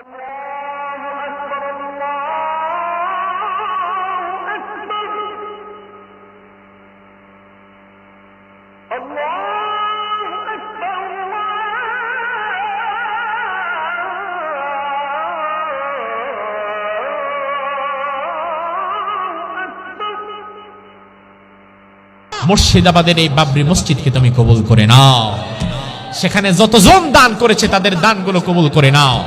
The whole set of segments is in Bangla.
মুর্শিদাবাদের এই বাবরি মসজিদকে তুমি কবুল করে নাও। সেখানে যতজন দান করেছে তাদের দানগুলো কবুল করে নাও।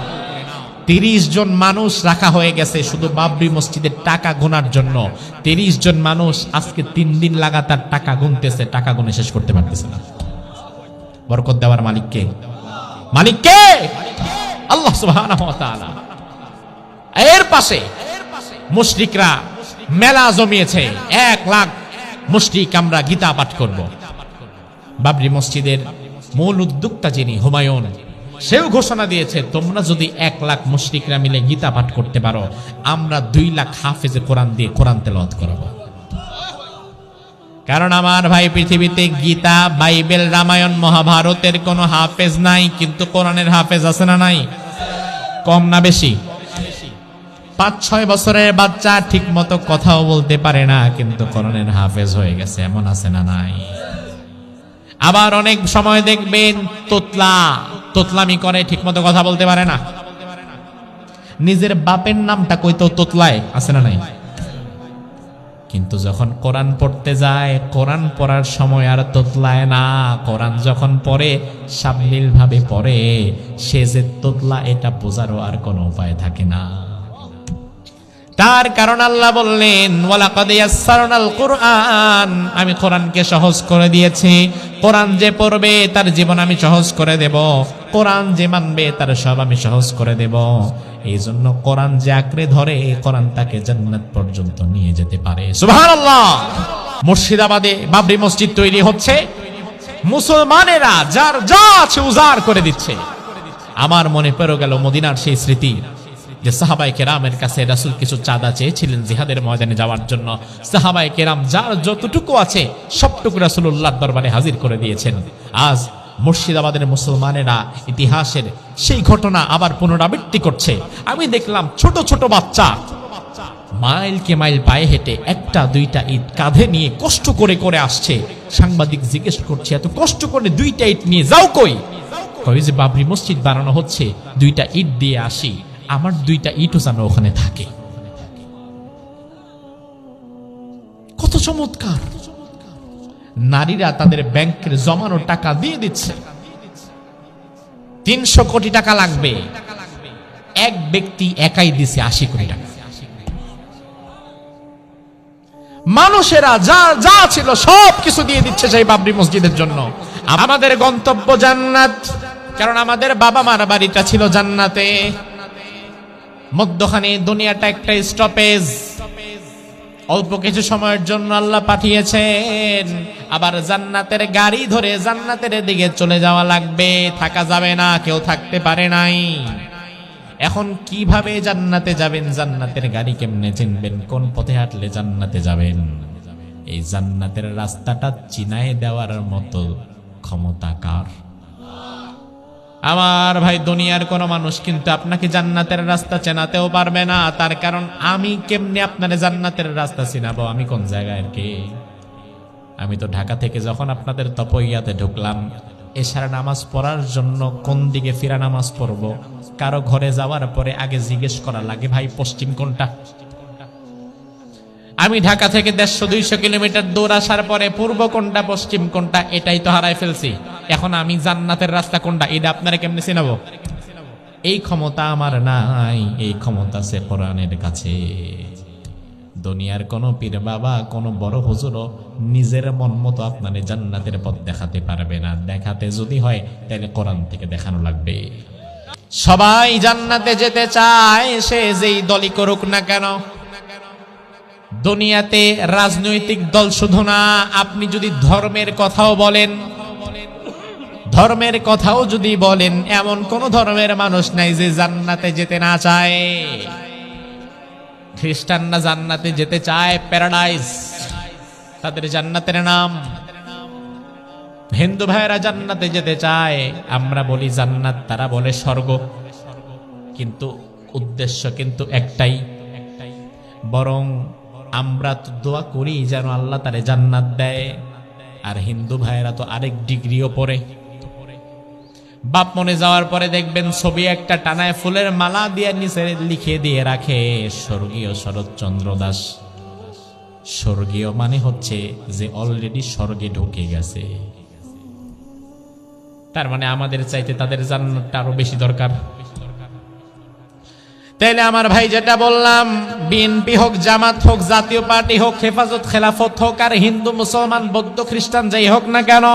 30 জন মানুষ রাখা হয়ে গেছে শুধু বাবরি মসজিদের টাকা গোনার জন্য। 30 জন মানুষ আজকে 3 দিন লাগাতার টাকা গুনতেছে, টাকা গুনে শেষ করতে পারতেছে না। বরকত দেওয়ার মালিক কে? মালিক কে? আল্লাহ সুবহানাহু ওয়া তাআলা। এর পাশে মুশরিকরা মেলা জমিয়েছে, 1 লাখ মুশরিক আমরা গীতা পাঠ করব। বাবরি মসজিদের মূল উদ্যোক্তা যিনি হুমায়ুন, সেও ঘোষণা দিয়েছে তোমরা যদি 1 লাখ মুশরিকরা মিলে গীতা পাঠ করতে পারো, আমরা 2 লাখ হাফেজে কোরআন দিয়ে কোরআন তেলাওয়াত করব। কারণ আমার ভাই, পৃথিবীতে গীতা, বাইবেল, রামায়ণ, মহাভারতের কোনো হাফেজ নাই, কিন্তু কোরআনের হাফেজ আছে না নাই? কম না বেশি? 5-6 বছরের বাচ্চা ঠিক মতো কথাও বলতে পারে না, কিন্তু কোরআনের হাফেজ হয়ে গেছে, এমন আছে না নাই? আবার অনেক সময় দেখবেন তোতলামি করে, ঠিক মতো কথা বলতে পারে না, নিজের বাপের নামটা কইতো তোতলায়, আছে না নাই? কিন্তু যখন কোরআন পড়তে যায়, কোরআন পড়ার সময় আর তোতলায় না। কোরআন যখন পড়ে সাবলীল ভাবে পড়ে, সে যে তোতলা এটা বোঝারও আর কোনো উপায় থাকে না। তার কারণ আল্লাহ বললেন ওয়ালাকাদ ইয়াসসারনাল কুরআন, আমি কোরআনকে সহজ করে দিয়েছি। কোরআন যে পড়বে তার জীবন আমি সহজ করে দেব, কোরআন যে মানবে তার সব আমি সহজ করে দেব। এই জন্য কোরআন যে আঁকড়ে ধরে, কোরআন তাকে জান্নাত পর্যন্ত নিয়ে যেতে পারে। সুবহানাল্লাহ। মুর্শিদাবাদে বাবরি মসজিদ তৈরি হচ্ছে, মুসলমানেরা যার যা আছে উজাড় করে দিচ্ছে। আমার মনে পড়ে গেল মদিনার সেই স্মৃতি, যে সাহাবায়ে কেরামের কাছে রাসূল কিছু চাঁদা চেয়েছিলেন জিহাদের ময়দানে যাওয়ার জন্য। সাহাবায়ে কেরাম যার যতটুকু আছে সবটুকু রাসূলুল্লাহর দরবারে হাজির করে দিয়েছেন। আজ মুর্শিদাবাদের মুসলমানেরা ইতিহাসের সেই ঘটনা আবার পুনরাবৃত্তি করছে। আমি দেখলাম ছোট ছোট বাচ্চা মাইল কে মাইল পায়ে হেঁটে 1-2টা ইট কাঁধে নিয়ে কষ্ট করে করে আসছে। সাংবাদিক জিজ্ঞেস করছে, এত কষ্ট করে 2টা ইট নিয়ে যাও কই? কই যে বাবরি মসজিদ বানানো হচ্ছে, 2টা ইট দিয়ে আসি, আমার 2টা ইটও যেন ওখানে থাকে। কত চমৎকার! নারীরা তাদের ব্যাংকের জমানো টাকা দিয়ে দিচ্ছে। 300 কোটি টাকা লাগবে, এক ব্যক্তি একাই দিছে 80 কোটি টাকা। মানুষেরা যা যা ছিল সব কিছু দিয়ে দিচ্ছে সেই বাবরি মসজিদের জন্য। আমাদের গন্তব্য জান্নাত, কারণ আমাদের বাবা মার বাড়িটা ছিল জান্নাতে। মধ্যখানে দুনিয়াটা একটা স্টপেজ, অল্প কিছু সময়ের জন্য আল্লাহ পাঠিয়েছেন। আবার জান্নাতের গাড়ি ধরে জান্নাতের দিকে চলে যাওয়া লাগবে, থাকা যাবে না, কেউ থাকতে পারে নাই। এখন কিভাবে জান্নাতে যাবেন? জান্নাতের গাড়ি কেমনে চিনবেন? কোন পথে হাঁটলে জান্নাতে যাবেন? এই জান্নাতের রাস্তাটা চিনায় দেওয়ার মতো ক্ষমতা কার? আমার ভাই, দুনিয়ার কোন মানুষ কিন্তু আপনাকে জান্নাতের রাস্তা চেনাতেও পারবে না। তার কারণ আমি কেমনে আপনার জান্নাতের রাস্তা চিনাবো? আমি কোন জায়গায় কে? আমি তো ঢাকা থেকে যখন আপনাদের তপইয়াতে ঢুকলাম, এশার নামাজ পড়ার জন্য কোন দিকে ফিরা নামাজ পড়বো, কারো ঘরে যাওয়ার পরে আগে জিজ্ঞেস করা লাগে, ভাই পশ্চিম কোনটা? আমি ঢাকা থেকে 150-200 কিলোমিটার দূর আসার পরে পূর্ব কোনটা পশ্চিম কোনটা এটাই তো হারাই ফেলছি। এখন আমি জান্নাতের রাস্তা কোনটা এটা আপনারা কেমনে চিনাবো? এই ক্ষমতা আমার নাই, এই ক্ষমতা আছে কোরআনের কাছে। দুনিয়ার কোন পীর বাবা, কোন বড় হুজুরও নিজের মন মতো আপনার জান্নাতের পথ দেখাতে পারবে না। দেখাতে যদি হয় তাহলে কোরআন থেকে দেখানো লাগবে। সবাই জান্নাতে যেতে চায়, সে যেই দলই করুক না কেন। দুনিয়াতে রাজনৈতিক দল শুধু না, আপনি যদি ধর্মের কথাও বলেন, ধর্মের কথাও যদি বলেন, এমন কোন ধর্মের মানুষ নাই যে জান্নাতে যেতে না চায়। খ্রিস্টানরা জান্নাতে যেতে চায়, প্যারাডাইজ তাদের জান্নাতের নাম। হিন্দু ভাইয়েরা জান্নাতে যেতে চায়, আমরা বলি জান্নাত, তারা বলে স্বর্গ। কিন্তু উদ্দেশ্য কিন্তু একটাই, বরং আমরা তো দোয়া করি যেন আল্লাহ তারে জান্নাত দেয়। আর হিন্দু ভাইয়েরা তো আরেক ডিগ্রিও পড়ে। বাপ মনে যাওয়ার পরে দেখবেন ছবি একটা টানায় ফুলের মালা দিয়ে নিচে লিখে দিয়ে রাখে স্বর্গীয় শরৎচন্দ্র দাস। স্বর্গীয় মানে হচ্ছে যে অলরেডি স্বর্গে ঢুকে গেছে। তার মানে আমাদের চাইতে তাদের জান্নাতটা আরো বেশি দরকার। তাইলে আমার ভাই যেটা বললাম, বিএনপি হোক, জামাত হোক, জাতীয় পার্টি হোক, হেফাজত খেলাফত হোক, আর হিন্দু মুসলমান বৌদ্ধ খ্রিস্টান যাই হোক না কেন,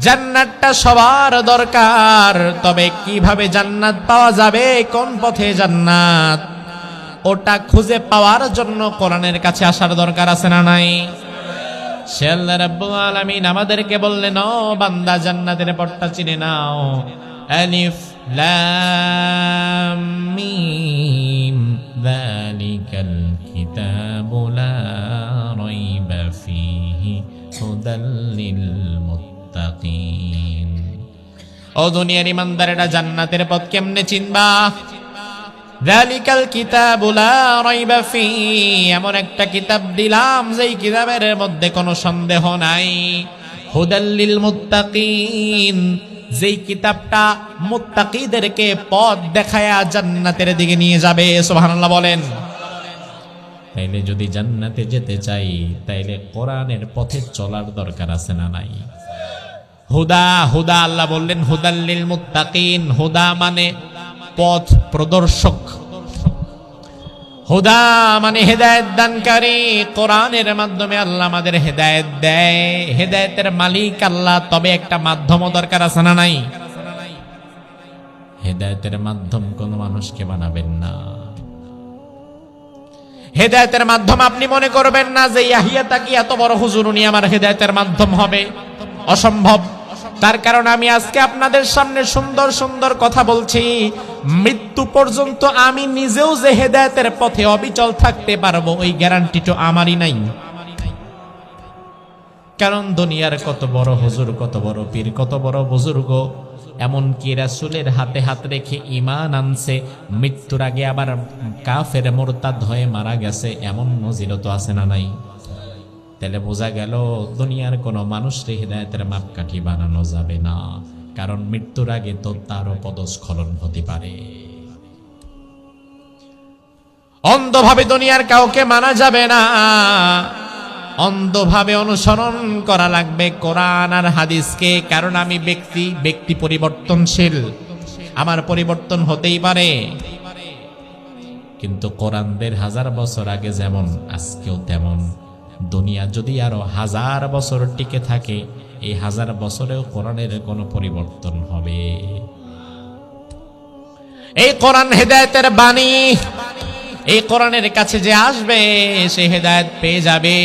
জান্নাতটা সবার দরকার। তবে কিভাবে জান্নাত পাওয়া যাবে, কোন পথে জান্নাত, ওটা খুঁজে পাওয়ার জন্য কোরআনের কাছে আসার দরকার আছে না নাই? সে আল্লাহ রাব্বুল আলামিন আমাদেরকে বললেন, ও বান্দা জান্নাতের পথটা চিনে নাও। আলিফ লাম মিম যালিকাল কিতাবু লা রাইবা ফীহি হুদাল লিল মুত্তাকিন। ও দুনিয়ার ইমানদারেরা, জান্নাতের পথ কেমনে চিনবা? যালিকাল কিতাবু লা রাইবা ফীহি, এমন একটা কিতাব দিলাম যেই কিতাবের মধ্যে কোনো সন্দেহ নাই। হুদাল লিল মুত্তাকিন, যেই কিতাবটা মুত্তাকিদেরকে পথ দেখায়া জান্নাতের দিকে নিয়ে যাবে। সুবহানাল্লাহ বলেন। তাইলে যদি জান্নাতে যেতে চাই, তাইলে কোরআনের পথে চলার দরকার আছে না নাই? হুদা, হুদা আল্লাহ বললেন হুদাল লিল মুত্তাকিন। হুদা মানে পথ প্রদর্শক, হুদা মানে হেদায়েত দানকারী। কোরআনের মাধ্যমে আল্লাহ আমাদের হেদায়েত দেয়। হেদায়েতের মালিক আল্লাহ, তবে একটা মাধ্যমও দরকার আছে না নাই? হেদায়েতের মাধ্যম কোন মানুষকে বানাবেন না। হেদায়েতের মাধ্যম আপনি মনে করবেন না যে ইয়াহিয়া তাকি এত বড় হুজুর, উনি আমার হেদায়েতের মাধ্যম হবে। অসম্ভব। তার কারণ আমি আজকে আপনাদের সামনে সুন্দর সুন্দর কথা বলছি, মৃত্যু পর্যন্ত আমি নিজেও যে হেদায়েতের পথে অবিচল থাকতে পারবো ওই গ্যারান্টি তো আমারই নাই। কারণ দুনিয়ার কত বড় হুজুর, কত বড় পীর, কত বড় বুজুর্গ, এমনকি রাসূলের হাতে হাত রেখে ঈমান আনছে, মৃত্যুর আগে আবার কাফের মুরতাদ হয়ে মারা গেছে, এমন নজিরত আছে না নাই? তাহলে বোঝা গেল দুনিয়ার কোন মানুষকে হিদায়াতের মাপকাঠি বানানো যাবে না, কারণ মৃত্যুর আগে তো তারও পদস্খলন হতে পারে। অন্ধভাবে দুনিয়ার কাউকে মানা যাবে না, অন্ধভাবে অনুসরণ করা লাগবে কোরআন আর হাদিসকে। কারণ আমি ব্যক্তি পরিবর্তনশীল, আমার পরিবর্তন হতেই পারে, কিন্তু কোরআন ১,৫০০ বছর আগে যেমন আজকেও তেমন। দুনিয়া যদি আরো ১,০০০ বছর টিকে থাকে, এই ১,০০০ বছরেও কোরআনের কোনো পরিবর্তন হবে। এই কোরআন হেদায়েতের বাণী, এই কোরআনের কাছে যে আসবে সে হেদায়েত পেয়ে যাবে।